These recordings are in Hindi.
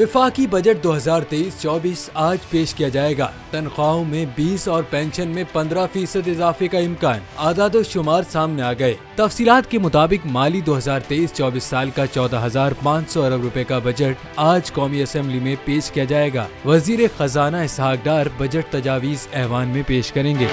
विफाकी बजट 2023-24 आज पेश किया जाएगा। तनख्वाहों में 20 और पेंशन में 15% इजाफे का इम्कान। आदाद-ओ-शुमार सामने आ गए। तफसीलात के मुताबिक माली 2023-24 साल का 14,500 अरब रुपए का बजट आज कौमी असेंबली में पेश किया जाएगा। वजीर खजाना इसहाक डार बजट तजावीज़ ऐवान में पेश करेंगे।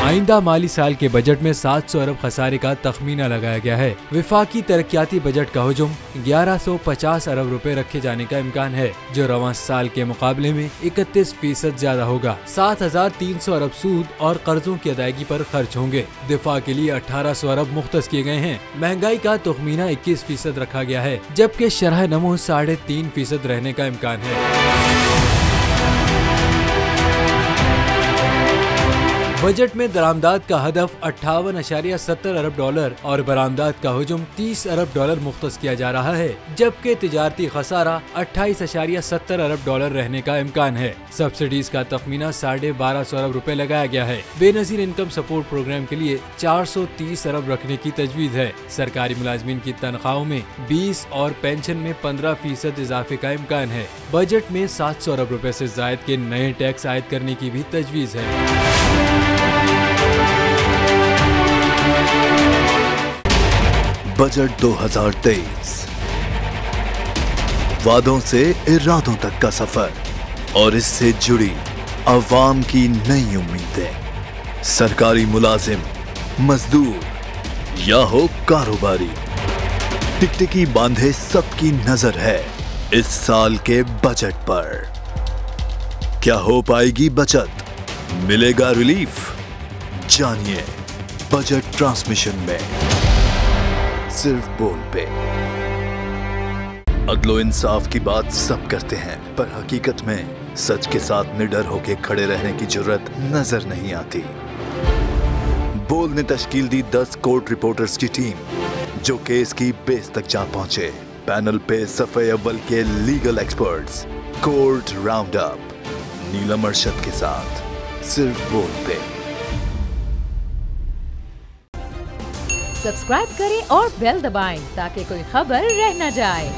आइंदा माली साल के बजट में 700 अरब खसारे का तखमीना लगाया गया है। विफाकी तरक्याती बजट का हुजूम 1150 अरब रुपए रखे जाने का इम्कान है, जो रवां साल के मुकाबले में 31% ज्यादा होगा। 7,300 अरब सूद और कर्जों की अदायगी पर खर्च होंगे। दिफा के लिए 1,800 अरब मुख्तस किए गए हैं। महंगाई का तखमीना 21% रखा गया है, जबकि शरह नमो 3.5% रहने का इम्कान है। बजट में दरामदात का हदफ 58.70 अरब डॉलर और बरामदात का हुजूम 30 अरब डॉलर मुख्तस किया जा रहा है, जबकि तिजारती खसारा 28.70 अरब डॉलर रहने का इम्कान है। सब्सिडीज का तखमीना 1250 अरब रुपए लगाया गया है। बेनजीर इनकम सपोर्ट प्रोग्राम के लिए 430 अरब रखने की तजवीज़ है। सरकारी मुलाजमीन की तनख्वाहों में 20 और पेंशन में 15% इजाफे का इम्कान है। बजट में 700 अरब रुपए से जायद के नए टैक्स आयद करने की भी तजवीज़ है। बजट 2023 वादों से इरादों तक का सफर और इससे जुड़ी अवाम की नई उम्मीदें। सरकारी मुलाजिम, मजदूर या हो कारोबारी, टिकटिकी बांधे सबकी नजर है इस साल के बजट पर। क्या हो पाएगी बचत? मिलेगा रिलीफ? जानिए बजट ट्रांसमिशन में, सिर्फ बोल पे। अदलो इंसाफ की बात सब करते हैं, पर हकीकत में सच के साथ निडर होके खड़े रहने की जरूरत नजर नहीं आती। बोल ने तश्कील दी 10 कोर्ट रिपोर्टर्स की टीम, जो केस की बेस तक जा पहुंचे। पैनल पे सफे अव्वल के legal experts, court round up, Neelam Arshad के साथ, सिर्फ बोल पे। सब्सक्राइब करें और बेल दबाएं ताकि कोई खबर रह न जाए।